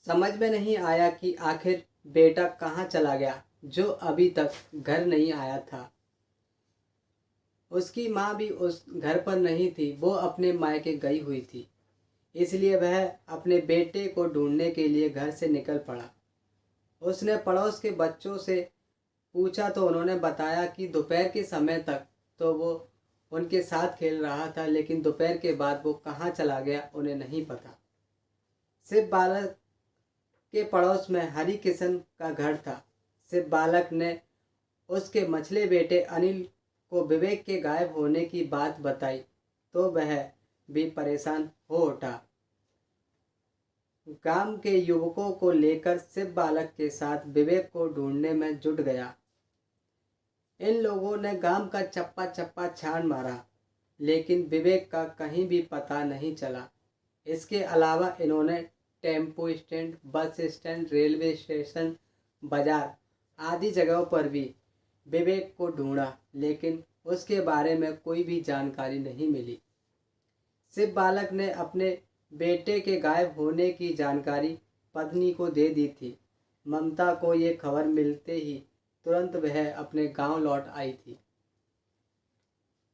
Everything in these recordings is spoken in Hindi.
समझ में नहीं आया कि आखिर बेटा कहाँ चला गया जो अभी तक घर नहीं आया था। उसकी माँ भी उस घर पर नहीं थी, वो अपने मायके गई हुई थी। इसलिए वह अपने बेटे को ढूंढने के लिए घर से निकल पड़ा। उसने पड़ोस के बच्चों से पूछा तो उन्होंने बताया कि दोपहर के समय तक तो वो उनके साथ खेल रहा था, लेकिन दोपहर के बाद वो कहाँ चला गया उन्हें नहीं पता। सिर्फ बालक के पड़ोस में हरि किशन का घर था। सिर्फ बालक ने उसके मछले बेटे अनिल को विवेक के गायब होने की बात बताई तो वह भी परेशान हो उठा। गांव के युवकों को लेकर शिव बालक के साथ विवेक को ढूंढने में जुट गया। इन लोगों ने गांव का चप्पा चप्पा छान मारा, लेकिन विवेक का कहीं भी पता नहीं चला। इसके अलावा इन्होंने tempo stand, bus stand, railway station, बाजार आदि जगहों पर भी विवेक को ढूंढा, लेकिन उसके बारे में कोई भी जानकारी नहीं मिली। शिव बालक ने अपने बेटे के गायब होने की जानकारी पत्नी को दे दी थी। ममता को ये खबर मिलते ही तुरंत वह अपने गांव लौट आई थी।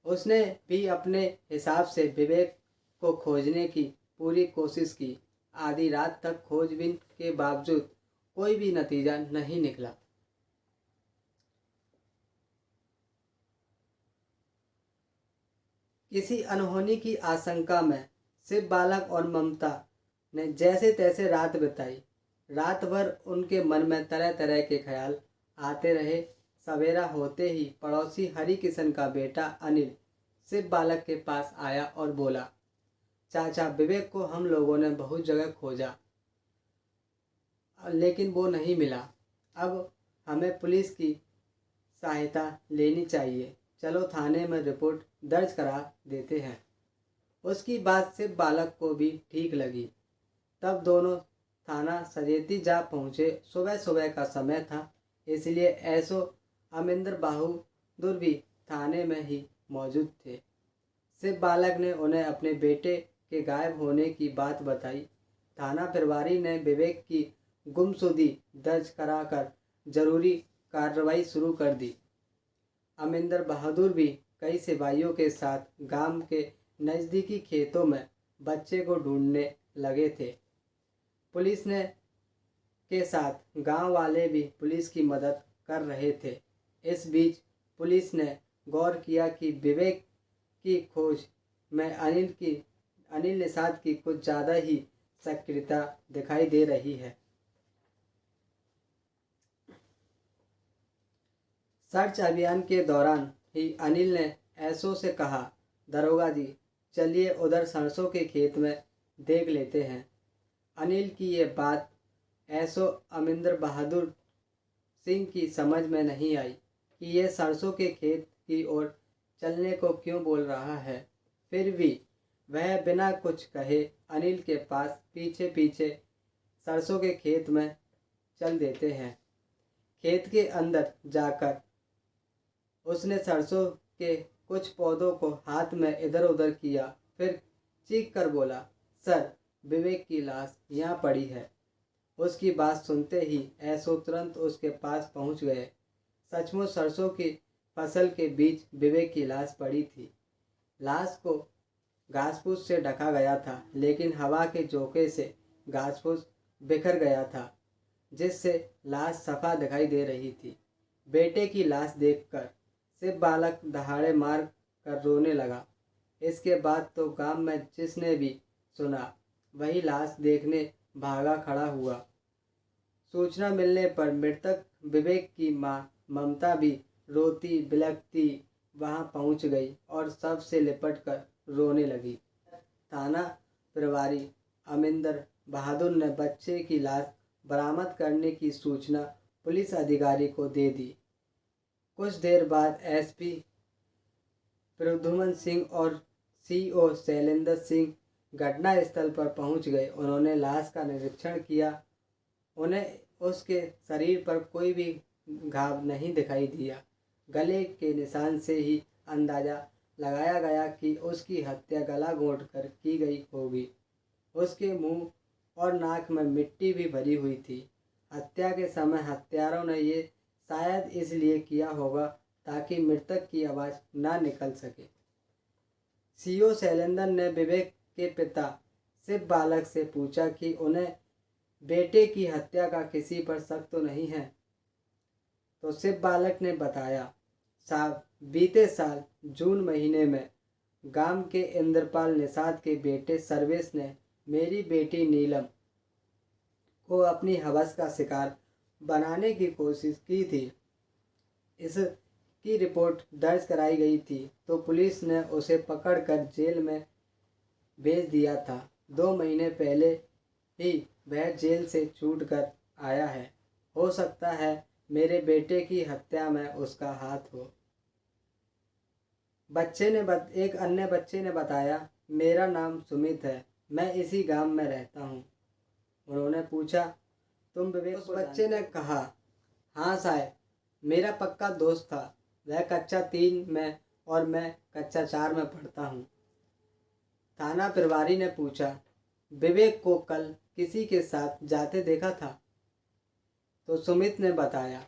उसने भी अपने हिसाब से विवेक को खोजने की पूरी कोशिश की। आधी रात तक खोजबीन के बावजूद कोई भी नतीजा नहीं निकला। किसी अनहोनी की आशंका में शिव बालक और ममता ने जैसे तैसे रात बिताई। रात भर उनके मन में तरह तरह के ख्याल आते रहे। सवेरा होते ही पड़ोसी हरि किशन का बेटा अनिल शिव बालक के पास आया और बोला, चाचा, विवेक को हम लोगों ने बहुत जगह खोजा, लेकिन वो नहीं मिला। अब हमें पुलिस की सहायता लेनी चाहिए। चलो थाने में रिपोर्ट दर्ज करा देते हैं। उसकी बात से बालक को भी ठीक लगी। तब दोनों थाना सजेती जा पहुँचे। सुबह सुबह का समय था, इसलिए एसओ अमिंदर बहादुर भी थाने में ही मौजूद थे। शिव बालक ने उन्हें अपने बेटे के गायब होने की बात बताई। थाना प्रभारी ने विवेक की गुमशुदगी दर्ज कराकर जरूरी कार्रवाई शुरू कर दी। अमिंदर बहादुर भी कई सिपाहियों के साथ गांव के नज़दीकी खेतों में बच्चे को ढूंढने लगे थे। पुलिस ने के साथ गांव वाले भी पुलिस की मदद कर रहे थे। इस बीच पुलिस ने गौर किया कि विवेक की खोज में अनिल निषाद की कुछ ज़्यादा ही सक्रियता दिखाई दे रही है। सर्च अभियान के दौरान ही अनिल ने एसओ से कहा, दरोगा जी, चलिए उधर सरसों के खेत में देख लेते हैं। अनिल की ये बात एसओ अमिंदर बहादुर सिंह की समझ में नहीं आई कि ये सरसों के खेत की ओर चलने को क्यों बोल रहा है। फिर भी वह बिना कुछ कहे अनिल के पास पीछे पीछे सरसों के खेत में चल देते हैं। खेत के अंदर जाकर उसने सरसों के कुछ पौधों को हाथ में इधर उधर किया, फिर चीख कर बोला, सर, विवेक की लाश यहाँ पड़ी है। उसकी बात सुनते ही एसओ तुरंत उसके पास पहुँच गए। सचमुच सरसों की फसल के बीच विवेक की लाश पड़ी थी। लाश को घास फूस से ढका गया था, लेकिन हवा के झोंके से घास फूस बिखर गया था, जिससे लाश सफा दिखाई दे रही थी। बेटे की लाश देखकर शिव बालक दहाड़े मार कर रोने लगा। इसके बाद तो गांव में जिसने भी सुना वही लाश देखने भागा खड़ा हुआ। सूचना मिलने पर मृतक विवेक की मां ममता भी रोती बिलखती वहां पहुंच गई और सबसे लिपट कर रोने लगी। थाना प्रभारी अमिंदर बहादुर ने बच्चे की लाश बरामद करने की सूचना पुलिस अधिकारी को दे दी। कुछ देर बाद एसपी प्रद्युमन सिंह और सीओ शैलेंद्र सिंह घटनास्थल पर पहुंच गए। उन्होंने लाश का निरीक्षण किया। उन्हें उसके शरीर पर कोई भी घाव नहीं दिखाई दिया। गले के निशान से ही अंदाजा लगाया गया कि उसकी हत्या गला घोंट कर की गई होगी। उसके मुंह और नाक में मिट्टी भी भरी हुई थी। हत्या के समय हत्यारों ने ये शायद इसलिए किया होगा ताकि मृतक की आवाज़ ना निकल सके। सीओ शैलेंद्र ने विवेक के पिता शिव बालक से पूछा कि उन्हें बेटे की हत्या का किसी पर शक तो नहीं है। तो शिव बालक ने बताया, साहब, बीते साल जून महीने में गांव के इंद्रपाल निषाद के बेटे सर्वेश ने मेरी बेटी नीलम को अपनी हवस का शिकार बनाने की कोशिश की थी। इसकी रिपोर्ट दर्ज कराई गई थी तो पुलिस ने उसे पकड़कर जेल में भेज दिया था। 2 महीने पहले ही वह जेल से छूटकर आया है। हो सकता है मेरे बेटे की हत्या में उसका हाथ हो। एक अन्य बच्चे ने बताया, मेरा नाम सुमित है, मैं इसी गांव में रहता हूँ। उन्होंने पूछा, तुम विवेक? उस बच्चे ने कहा, हाँ साहब, मेरा पक्का दोस्त था। वह कक्षा 3 में और मैं कक्षा 4 में पढ़ता हूँ। थाना प्रभारी ने पूछा, विवेक को कल किसी के साथ जाते देखा था? तो सुमित ने बताया,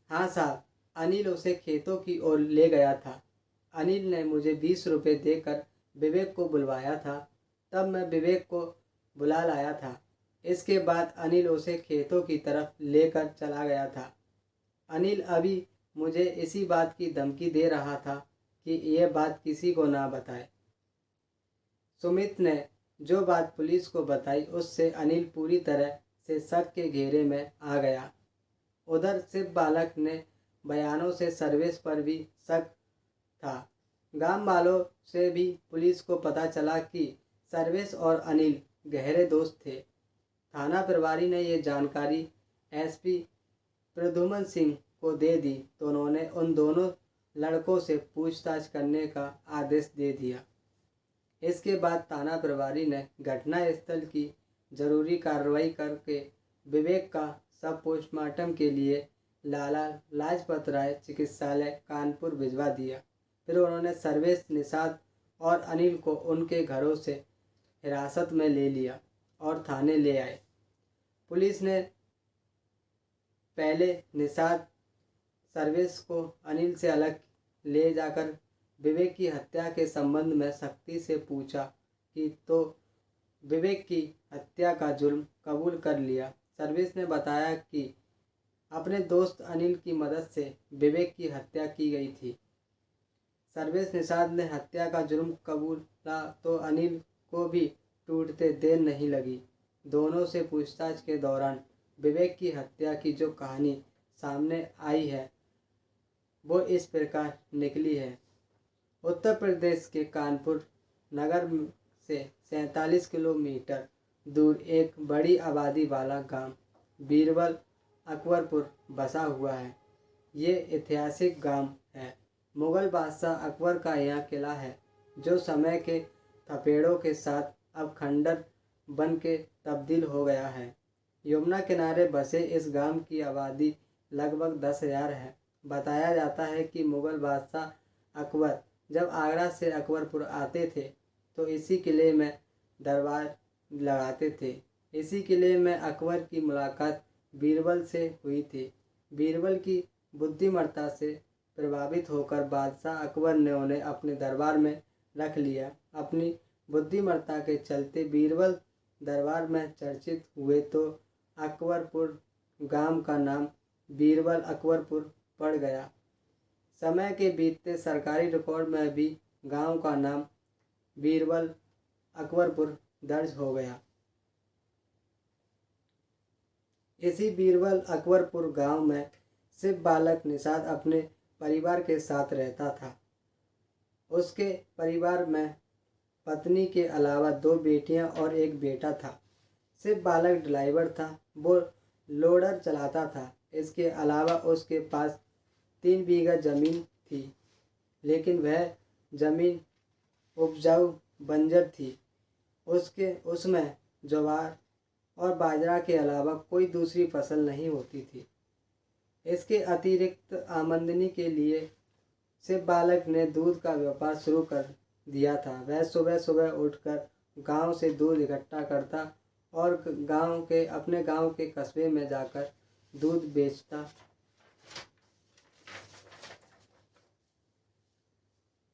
हाँ साहब, अनिल उसे खेतों की ओर ले गया था। अनिल ने मुझे 20 रुपये देकर विवेक को बुलवाया था, तब मैं विवेक को बुला लाया था। इसके बाद अनिल उसे खेतों की तरफ लेकर चला गया था। अनिल अभी मुझे इसी बात की धमकी दे रहा था कि यह बात किसी को ना बताए। सुमित ने जो बात पुलिस को बताई उससे अनिल पूरी तरह से शक के घेरे में आ गया। उधर शिव बालक ने बयानों से सर्वेश पर भी शक था। गांव वालों से भी पुलिस को पता चला कि सर्वेश और अनिल गहरे दोस्त थे। थाना प्रभारी ने ये जानकारी एसपी प्रद्युमन सिंह को दे दी तो उन्होंने उन दोनों लड़कों से पूछताछ करने का आदेश दे दिया। इसके बाद थाना प्रभारी ने घटनास्थल की जरूरी कार्रवाई करके विवेक का शव पोस्टमार्टम के लिए लाला लाजपत राय चिकित्सालय कानपुर भिजवा दिया। फिर उन्होंने सर्वेश, निषाद और अनिल को उनके घरों से हिरासत में ले लिया और थाने ले आए। पुलिस ने पहले निषाद, सर्वेश को अनिल से अलग ले जाकर विवेक की हत्या के संबंध में सख्ती से पूछा कि तो विवेक की हत्या का जुर्म कबूल कर लिया। सर्वेश ने बताया कि अपने दोस्त अनिल की मदद से विवेक की हत्या की गई थी। सर्वेश, निषाद ने हत्या का जुर्म कबूला तो अनिल को भी टूटते देर नहीं लगी। दोनों से पूछताछ के दौरान विवेक की हत्या की जो कहानी सामने आई है वो इस प्रकार निकली है। उत्तर प्रदेश के कानपुर नगर से 47 किलोमीटर दूर एक बड़ी आबादी वाला गांव बीरबल अकबरपुर बसा हुआ है। ये ऐतिहासिक गांव है। मुगल बादशाह अकबर का यह किला है जो समय के थपेड़ों के साथ अब खंडर बन के तब्दील हो गया है। यमुना किनारे बसे इस गांव की आबादी लगभग 10,000 है। बताया जाता है कि मुगल बादशाह अकबर जब आगरा से अकबरपुर आते थे तो इसी किले में दरबार लगाते थे। इसी किले में अकबर की मुलाकात बीरबल से हुई थी। बीरबल की बुद्धिमत्ता से प्रभावित होकर बादशाह अकबर ने उन्हें अपने दरबार में रख लिया। अपनी बुद्धिमत्ता के चलते बीरबल दरबार में चर्चित हुए तो अकबरपुर गांव का नाम बीरबल अकबरपुर पड़ गया। समय के बीतते सरकारी रिकॉर्ड में भी गांव का नाम बीरबल अकबरपुर दर्ज हो गया। इसी बीरबल अकबरपुर गांव में शिव बालक निषाद अपने परिवार के साथ रहता था। उसके परिवार में पत्नी के अलावा 2 बेटियां और 1 बेटा था। शिव बालक ड्राइवर था, वो लोडर चलाता था। इसके अलावा उसके पास 3 बीघा जमीन थी, लेकिन वह जमीन उपजाऊ बंजर थी। उसमें ज्वार और बाजरा के अलावा कोई दूसरी फसल नहीं होती थी। इसके अतिरिक्त आमदनी के लिए शिव बालक ने दूध का व्यापार शुरू कर दिया था। वह सुबह सुबह उठकर गांव से दूध इकट्ठा करता और अपने गांव के कस्बे में जाकर दूध बेचता।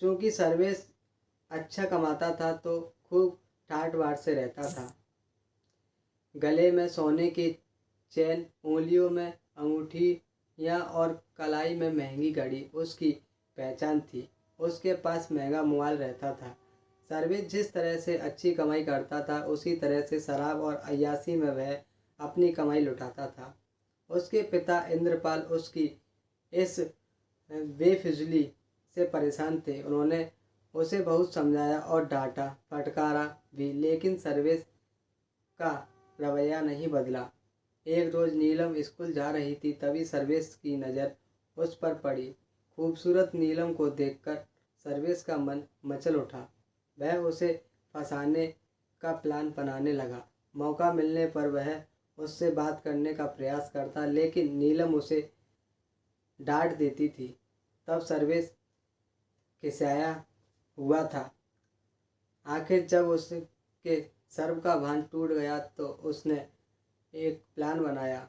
चूँकि सर्वेश अच्छा कमाता था तो खूब ठाट बाट से रहता था। गले में सोने की चैन, उंगलियों में अंगूठियाँ और कलाई में महंगी घड़ी उसकी पहचान थी। उसके पास महंगा मोबाइल रहता था। सर्वेश जिस तरह से अच्छी कमाई करता था उसी तरह से शराब और अय्याशी में वह अपनी कमाई लुटाता था। उसके पिता इंद्रपाल उसकी इस बेफिजूली से परेशान थे। उन्होंने उसे बहुत समझाया और डांटा फटकारा भी, लेकिन सर्वेश का रवैया नहीं बदला। एक रोज़ नीलम स्कूल जा रही थी, तभी सर्वेश की नज़र उस पर पड़ी। खूबसूरत नीलम को देखकर सर्वेश का मन मचल उठा। वह उसे फंसाने का प्लान बनाने लगा। मौका मिलने पर वह उससे बात करने का प्रयास करता, लेकिन नीलम उसे डांट देती थी। तब सर्वेश खिसिया हुआ था। आखिर जब उसके सर्व का भान टूट गया तो उसने एक प्लान बनाया।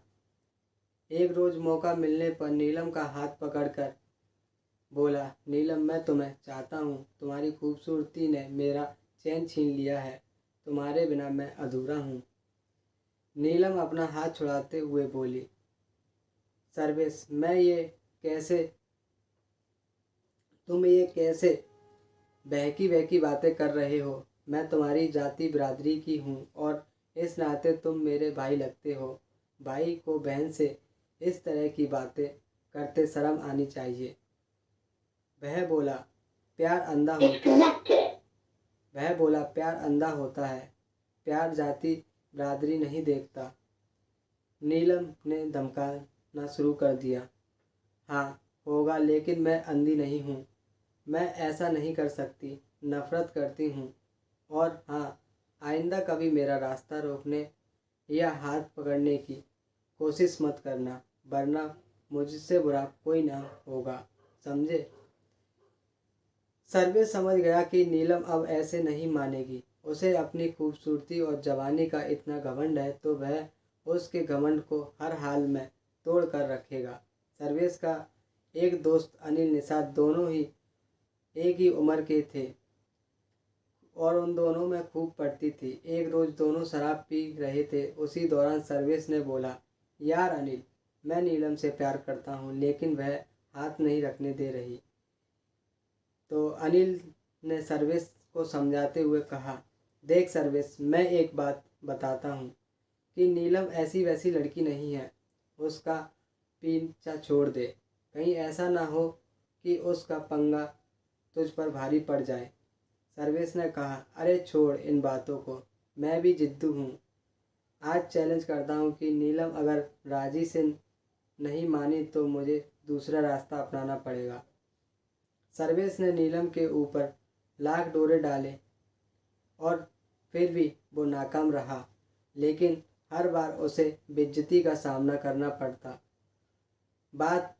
एक रोज़ मौका मिलने पर नीलम का हाथ पकड़कर बोला, नीलम, मैं तुम्हें चाहता हूँ। तुम्हारी खूबसूरती ने मेरा चैन छीन लिया है। तुम्हारे बिना मैं अधूरा हूँ। नीलम अपना हाथ छुड़ाते हुए बोली, सर्वेश, तुम ये कैसे बहकी बहकी बातें कर रहे हो? मैं तुम्हारी जाति बिरादरी की हूँ और इस नाते तुम मेरे भाई लगते हो। भाई को बहन से इस तरह की बातें करते शर्म आनी चाहिए। वह बोला, प्यार अंधा होता है। प्यार जाति बिरादरी नहीं देखता। नीलम ने धमकाना शुरू कर दिया। हाँ होगा, लेकिन मैं अंधी नहीं हूँ। मैं ऐसा नहीं कर सकती। नफरत करती हूँ। और हाँ, आइंदा कभी मेरा रास्ता रोकने या हाथ पकड़ने की कोशिश मत करना, वरना मुझसे बुरा कोई ना होगा, समझे? सर्वेश समझ गया कि नीलम अब ऐसे नहीं मानेगी। उसे अपनी खूबसूरती और जवानी का इतना घमंड है तो वह उसके घमंड को हर हाल में तोड़ कर रखेगा। सर्वेश का एक दोस्त अनिल निषाद दोनों ही एक ही उम्र के थे और उन दोनों में खूब पड़ती थी। एक रोज़ दोनों शराब पी रहे थे। उसी दौरान सर्वेश ने बोला, यार अनिल, मैं नीलम से प्यार करता हूँ, लेकिन वह हाथ नहीं रखने दे रही। तो अनिल ने सर्वेश को समझाते हुए कहा, देख सर्वेश, मैं एक बात बताता हूँ कि नीलम ऐसी वैसी लड़की नहीं है। उसका पीछा छोड़ दे। कहीं ऐसा ना हो कि उसका पंगा तुझ पर भारी पड़ जाए। सर्वेश ने कहा, अरे छोड़ इन बातों को, मैं भी जिद्दू हूँ। आज चैलेंज करता हूँ कि नीलम अगर राजी से नहीं मानी तो मुझे दूसरा रास्ता अपनाना पड़ेगा। सर्वेश ने नीलम के ऊपर लाख डोरे डाले और फिर भी वो नाकाम रहा, लेकिन हर बार उसे बेइज्जती का सामना करना पड़ता। बात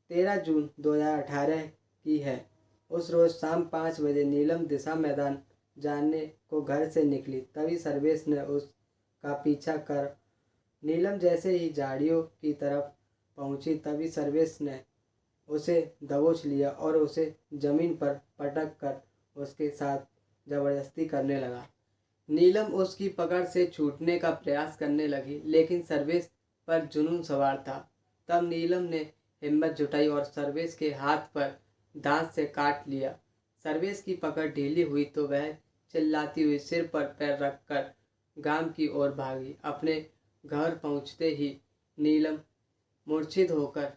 13 जून 2018 की है। उस रोज़ शाम 5 बजे नीलम दिशा मैदान जाने को घर से निकली। तभी सर्वेश ने उसका पीछा कर नीलम जैसे ही झाड़ियों की तरफ पहुंची, तभी सर्वेश ने उसे दबोच लिया और उसे ज़मीन पर पटक कर उसके साथ ज़बरदस्ती करने लगा। नीलम उसकी पकड़ से छूटने का प्रयास करने लगी, लेकिन सर्वेश पर जुनून सवार था। तब नीलम ने हिम्मत जुटाई और सर्वेश के हाथ पर दांत से काट लिया। सर्वेश की पकड़ ढीली हुई तो वह चिल्लाती हुई सिर पर पैर रखकर गांव की ओर भागी। अपने घर पहुंचते ही नीलम मूर्छित होकर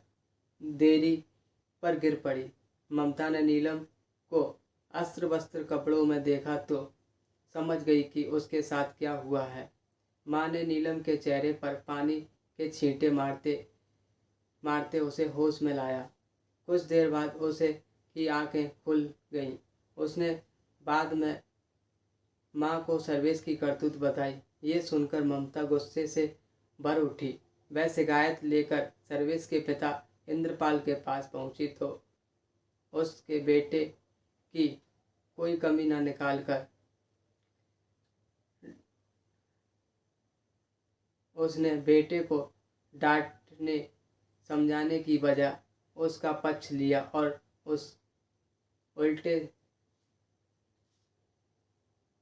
देरी पर गिर पड़ी। ममता ने नीलम को अस्त्र वस्त्र कपड़ों में देखा तो समझ गई कि उसके साथ क्या हुआ है। माँ ने नीलम के चेहरे पर पानी के छींटे मारते मारते उसे होश में लाया। कुछ देर बाद उसे की आंखें खुल गईं। उसने बाद में माँ को सर्वेश की करतूत बताई। ये सुनकर ममता गुस्से से भर उठी। वह शिकायत लेकर सर्वेश के पिता इंद्रपाल के पास पहुंची तो उसके बेटे की कोई कमी न निकालकर उसने बेटे को डांटने समझाने की बजाय उसका पक्ष लिया और उल्टे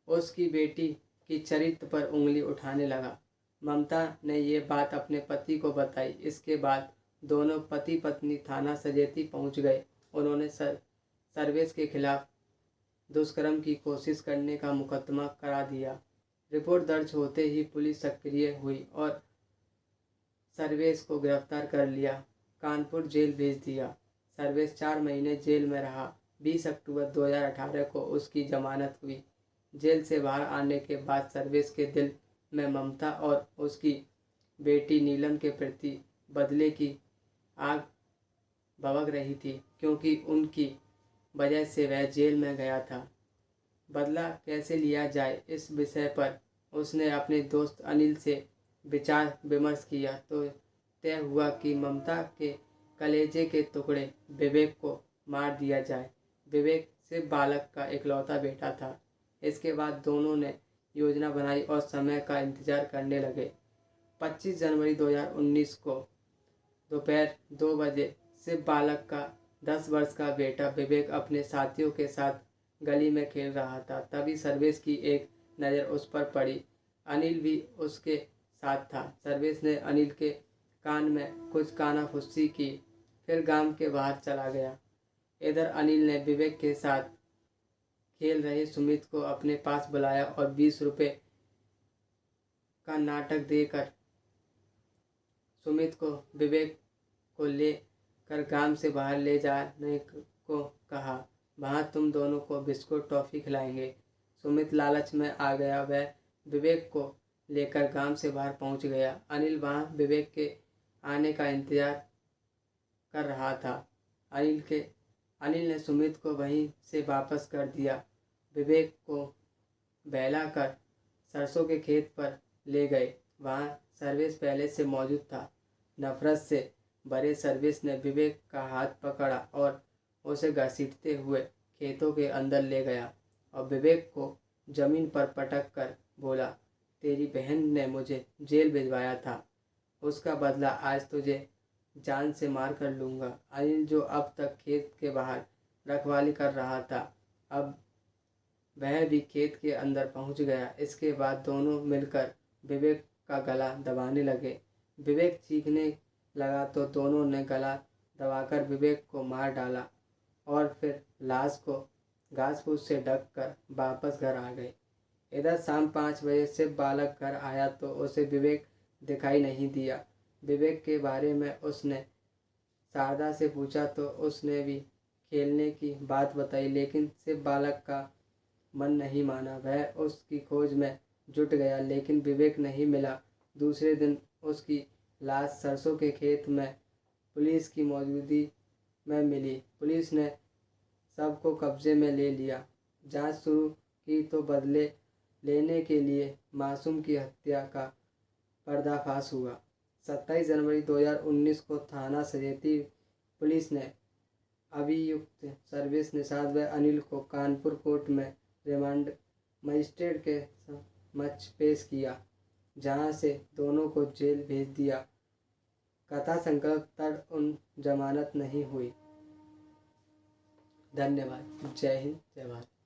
उसकी बेटी की चरित्र पर उंगली उठाने लगा। ममता ने ये बात अपने पति को बताई। इसके बाद दोनों पति पत्नी थाना सजेती पहुंच गए। उन्होंने सर्वेश के खिलाफ दुष्कर्म की कोशिश करने का मुकदमा करा दिया। रिपोर्ट दर्ज होते ही पुलिस सक्रिय हुई और सर्वेश को गिरफ्तार कर लिया, कानपुर जेल भेज दिया। सर्वेश 4 महीने जेल में रहा। 20 अक्टूबर 2018 को उसकी जमानत हुई। जेल से बाहर आने के बाद सर्वेश के दिल में ममता और उसकी बेटी नीलम के प्रति बदले की आग भभक रही थी, क्योंकि उनकी वजह से वह जेल में गया था। बदला कैसे लिया जाए, इस विषय पर उसने अपने दोस्त अनिल से विचार विमर्श किया तो तय हुआ कि ममता के कलेजे के टुकड़े विवेक को मार दिया जाए। विवेक सिर्फ बालक का इकलौता बेटा था। इसके बाद दोनों ने योजना बनाई और समय का इंतजार करने लगे। 25 जनवरी 2019 को दोपहर 2 बजे सिर्फ बालक का 10 वर्ष का बेटा विवेक अपने साथियों के साथ गली में खेल रहा था। तभी सर्वेश की एक नज़र उस पर पड़ी। अनिल भी उसके साथ था। सर्वेश ने अनिल के कान में कुछ कानाफूसी की, फिर गांव के बाहर चला गया। इधर अनिल ने विवेक के साथ खेल रहे सुमित को अपने पास बुलाया और 20 रुपये का नाटक देकर सुमित को विवेक को लेकर गांव से बाहर ले जाने को कहा। वहां तुम दोनों को बिस्कुट टॉफ़ी खिलाएंगे। सुमित लालच में आ गया। वह विवेक को लेकर गांव से बाहर पहुंच गया। अनिल वहां विवेक के आने का इंतजार कर रहा था। अनिल ने सुमित को वहीं से वापस कर दिया। विवेक को बहलाकर सरसों के खेत पर ले गए। वहां सर्वेश पहले से मौजूद था। नफरत से भरे सर्वेश ने विवेक का हाथ पकड़ा और उसे घसीटते हुए खेतों के अंदर ले गया और विवेक को जमीन पर पटक कर बोला, तेरी बहन ने मुझे जेल भिजवाया था, उसका बदला आज तुझे जान से मार कर लूँगा। अनिल, जो अब तक खेत के बाहर रखवाली कर रहा था, अब वह भी खेत के अंदर पहुंच गया। इसके बाद दोनों मिलकर विवेक का गला दबाने लगे। विवेक चीखने लगा तो दोनों ने गला दबाकर विवेक को मार डाला और फिर लाश को घास फूस से ढक कर वापस घर आ गए। इधर शाम 5 बजे से बालक घर आया तो उसे विवेक दिखाई नहीं दिया। विवेक के बारे में उसने शारदा से पूछा तो उसने भी खेलने की बात बताई, लेकिन सिर्फ बालक का मन नहीं माना। वह उसकी खोज में जुट गया, लेकिन विवेक नहीं मिला। दूसरे दिन उसकी लाश सरसों के खेत में पुलिस की मौजूदगी में मिली। पुलिस ने सबको कब्जे में ले लिया। जांच शुरू की तो बदले लेने के लिए मासूम की हत्या का पर्दाफाश हुआ। 27 जनवरी 2019 को थाना सजेती पुलिस ने अभियुक्त सर्वेश निषाद व अनिल को कानपुर कोर्ट में रिमांड मजिस्ट्रेट के समक्ष पेश किया, जहां से दोनों को जेल भेज दिया। कथा संकल्प तक उन जमानत नहीं हुई। धन्यवाद। जय हिंद, जय भारत।